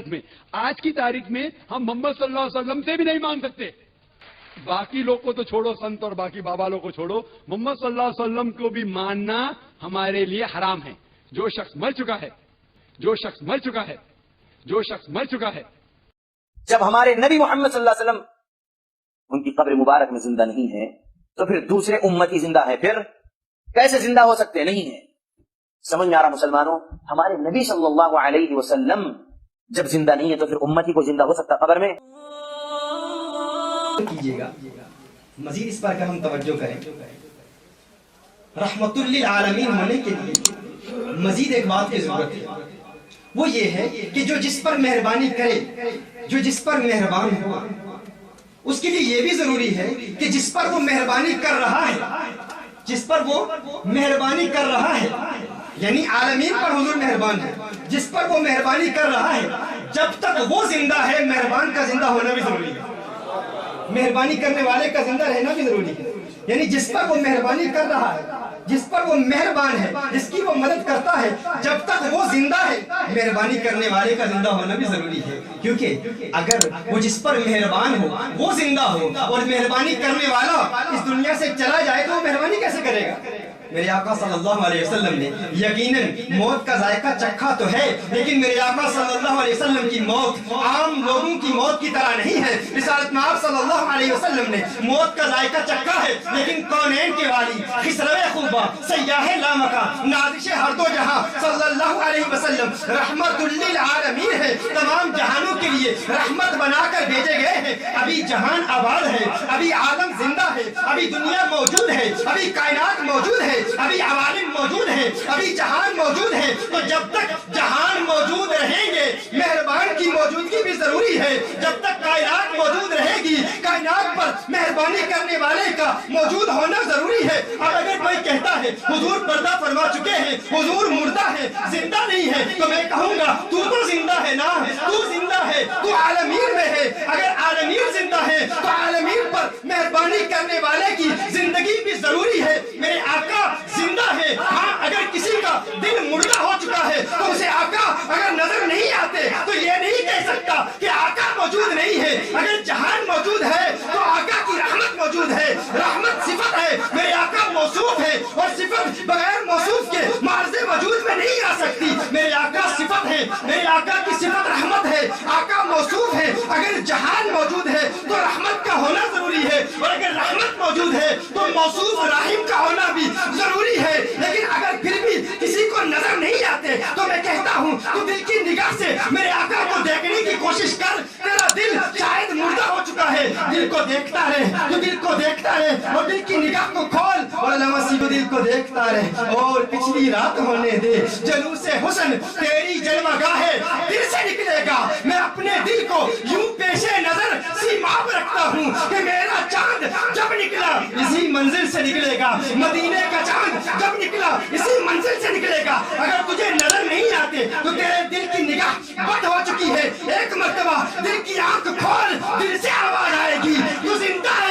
میں آج کی تاریخ میں ہم محمد صلی اللہ علیہ وسلم سے بھی نہیں مانگ سکتے. باقی لوگ کو تو چھوڑو, سنت اور باقی بابا لوگ کو چھوڑو, محمد صلی اللہ علیہ وسلم کو بھی ماننا ہمارے لیے حرام ہے. جو شخص مر چکا ہے, جو شخص مر چکا ہے, جو شخص مر چکا ہے. جب ہمارے نبی محمد صلی اللہ علیہ وسلم ان کی قبر مبارک میں زندہ نہیں ہے تو پھر دوسرے امتی زندہ ہے, پھر کیسے زندہ ہو سکتے؟ نہیں ہے. سمجھ میں آ رہا مسلمانوں؟ ہمارے نبی صلی اللہ علیہ وسلم جب زندہ نہیں ہے تو پھر امتی کو زندہ ہو سکتا قبر میں؟ کیجئے گا. مزید اس پر ہم توجہ کریں, رحمت للعالمین ہونے کے لیے مزید ایک بات کی ضرورت ہے, وہ یہ ہے کہ جو جس پر مہربانی کرے, جو جس پر مہربان ہو, اس کے لیے یہ بھی ضروری ہے کہ جس پر وہ مہربانی کر رہا ہے, جس پر وہ مہربانی کر رہا ہے, یعنی عالمین پر حضور مہربان ہے, جس پر وہ مہربانی کر رہا ہے, جب تک وہ زندہ ہے مہربان کا زندہ ہونا بھی ضروری ہے, مہربانی کرنے والے کا زندہ رہنا بھی ضروری ہے. یعنی جس پر وہ مہربانی کر رہا ہے, جس پر وہ مہربان ہے, جس کی وہ مدد کرتا ہے, جب تک وہ زندہ ہے مہربانی کرنے والے کا زندہ ہونا بھی ضروری ہے. کیونکہ اگر وہ جس پر مہربان ہو وہ زندہ ہو اور مہربانی کرنے والا اس دنیا سے چلا جائے تو وہ مہربانی کیسے کرے گا؟ میرے آقا صلی اللہ علیہ وسلم نے یقیناً موت کا ذائقہ چکھا تو ہے, لیکن میرے آقا صلی اللہ علیہ وسلم کی موت عام لوگوں کی موت کی طرح نہیں ہے. رسالت میں آپ صلی اللہ علیہ وسلم نے موت کا ذائقہ چکھا ہے, لیکن کونین کے والی, خسرو خوبا, سیاح لامکا, نازش ہر دو جہاں صلی اللہ علیہ وسلم رحمت للعالمین ہے, تمام جہانوں کے لیے رحمت بنا کر بھیجے گئے ہیں. ابھی جہان آباد ہے, ابھی عالم زندہ ہے, ابھی دنیا موجود ہے, ابھی کائنات موجود ہے, ابھی عوالم موجود ہے, ابھی جہان موجود ہے. تو جب تک جہان موجود رہیں گے مہربان کی موجودگی بھی ضروری ہے. جب تک کائنات موجود رہے گی کائنات پر مہربانی کرنے والے کا موجود ہونا ضروری ہے. اب اگر کوئی کہتا ہے حضور پردہ فرما چکے ہیں, حضور مردہ ہے, زندہ نہیں ہے, تو میں کہوں گا تو زندہ ہے نا, تو زندہ ہے, تو عالمین میں ہے. اگر عالمین زندہ ہے تو عالمین پر مہربانی کرنے والے کی زندگی بھی ضروری ہے. میرے آقا زندہ ہے. ہاں, اگر کسی کا دل مردہ ہو چکا ہے تو اسے آقا اگر نظر نہیں آتے تو یہ نہیں کہہ سکتا کہ آقا موجود نہیں ہے. اگر جہان موجود ہے تو آقا کی رحمت موجود ہے. رحمت صفت ہے, میرے آقا موصوف ہے, اور صفت بغیر موصوف کے معرض وجود میں نہیں آ سکتی. میرے آقا صفت ہے, میرے آقا کی صفت رحمت ہے, آقا موصوف ہے. اگر جہان موجود ہے تو رحمت کا ہونا ضروری ہے, اور اگر رحمت موجود ہے تو موصوف رحیم کا ہونا بھی ضروری ہے. لیکن اگر پھر بھی کسی کو نظر نہیں آتے تو میں کہتا ہوں تو دل کی نگاہ سے میرے آقا کو دیکھنے کی کوشش کر. تیرا دل شاید مردہ ہو چکا ہے, دل کو دیکھتا رہے, تو دل کو دیکھتا رہے, اور دل کی نگاہ کو کھول, اور علامہ سیدھو دل کو دیکھتا رہے, اور پچھلی رات ہونے دے. جلوس حسن تیری جلوہ گاہ دل سے نکلے گا. میں اپنے دل کو یوں پیش نظر سیماب رکھتا ہوں کہ میرا چاند جب نکلا اسی منزل سے نکلے گا. مدینے کا چاند جب نکلا اسی منزل سے نکلے گا. اگر تجھے نظر نہیں آتے تو تیرے دل کی نگاہ بد ہو چکی ہے. ایک مرتبہ دل کی آنکھ کھول, دل سے آواز آئے گی, تو زندہ ہے